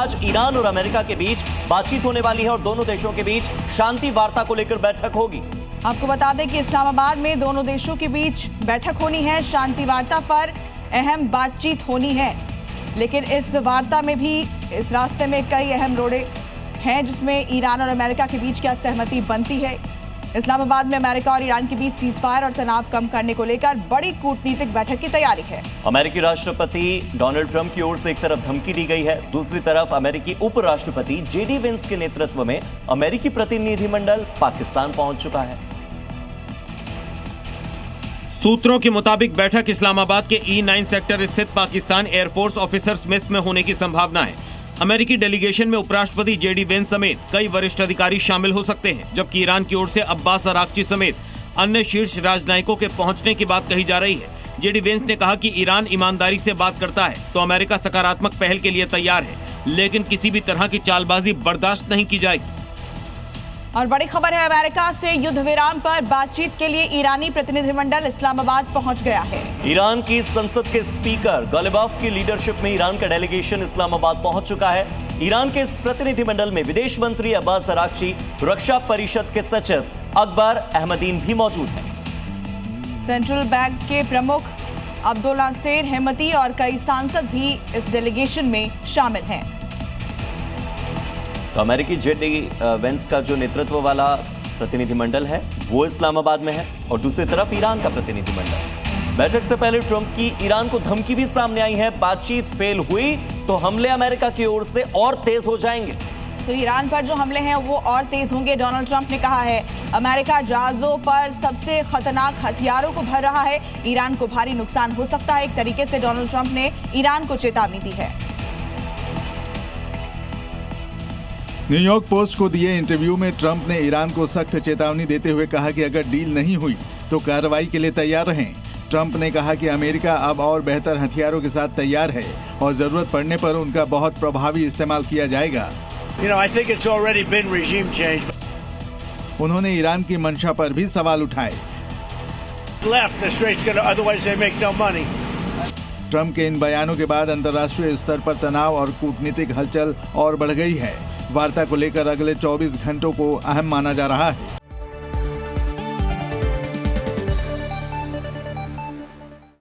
आज ईरान और अमेरिका के बीच बातचीत होने वाली है और दोनों देशों के बीच शांति वार्ता को लेकर बैठक होगी। आपको बता दें कि इस्लामाबाद में दोनों देशों के बीच बैठक होनी है, शांति वार्ता पर अहम बातचीत होनी है। लेकिन इस वार्ता में भी, इस रास्ते में कई अहम रोड़े हैं जिसमें ईरान और अमेरिका के बीच क्या सहमति बनती है। इस्लामाबाद में अमेरिका और ईरान के बीच सीजफायर और तनाव कम करने को लेकर बड़ी कूटनीतिक बैठक की तैयारी है। अमेरिकी राष्ट्रपति डोनाल्ड ट्रंप की ओर से एक तरफ धमकी दी गई है, दूसरी तरफ अमेरिकी उपराष्ट्रपति जेडी वेंस के नेतृत्व में अमेरिकी प्रतिनिधिमंडल पाकिस्तान पहुंच चुका है। सूत्रों के मुताबिक बैठक इस्लामाबाद के E9 सेक्टर स्थित पाकिस्तान एयरफोर्स ऑफिसर्स मेस में होने की संभावना है। अमेरिकी डेलीगेशन में उपराष्ट्रपति जेडी वेंस समेत कई वरिष्ठ अधिकारी शामिल हो सकते हैं, जबकि ईरान की ओर से अब्बास अराक्ची समेत अन्य शीर्ष राजनयिकों के पहुंचने की बात कही जा रही है। जेडी वेंस ने कहा कि ईरान ईमानदारी से बात करता है तो अमेरिका सकारात्मक पहल के लिए तैयार है, लेकिन किसी भी तरह की चालबाजी बर्दाश्त नहीं की जाएगी। और बड़ी खबर है, अमेरिका से युद्ध विराम पर बातचीत के लिए ईरानी प्रतिनिधिमंडल इस्लामाबाद पहुंच गया है। ईरान की संसद के स्पीकर गलिबाफ की लीडरशिप में ईरान का डेलीगेशन इस्लामाबाद पहुंच चुका है। ईरान के इस प्रतिनिधिमंडल में विदेश मंत्री अब्बास अराक्ची, रक्षा परिषद के सचिव अकबर अहमदीन भी मौजूद हैं। सेंट्रल बैंक के प्रमुख अब्दुल्ला सेर हेमती और कई सांसद भी इस डेलीगेशन में शामिल हैं। तो अमेरिकी जेडी वेंस का जो नेतृत्व वाला प्रतिनिधिमंडल है वो इस्लामाबाद में है और दूसरी तरफ ईरान का प्रतिनिधिमंडल। बैठक से पहले ट्रंप की ईरान को धमकी भी सामने आई है, बातचीत फेल हुई तो हमले अमेरिका की ओर से और तेज हो जाएंगे। तो ईरान पर जो हमले हैं वो और तेज होंगे। डोनाल्ड ट्रंप ने कहा है अमेरिका जहाजों पर सबसे खतरनाक हथियारों को भर रहा है, ईरान को भारी नुकसान हो सकता है। एक तरीके से डोनाल्ड ट्रंप ने ईरान को चेतावनी दी है। न्यूयॉर्क पोस्ट को दिए इंटरव्यू में ट्रंप ने ईरान को सख्त चेतावनी देते हुए कहा कि अगर डील नहीं हुई तो कार्रवाई के लिए तैयार रहें। ट्रंप ने कहा कि अमेरिका अब और बेहतर हथियारों के साथ तैयार है और जरूरत पड़ने पर उनका बहुत प्रभावी इस्तेमाल किया जाएगा। उन्होंने ईरान की मंशा पर भी सवाल उठाए। ट्रंप के इन बयानों के बाद अंतर्राष्ट्रीय स्तर पर तनाव और कूटनीतिक हलचल और बढ़ गई है। वार्ता को लेकर अगले 24 घंटों को अहम माना जा रहा है।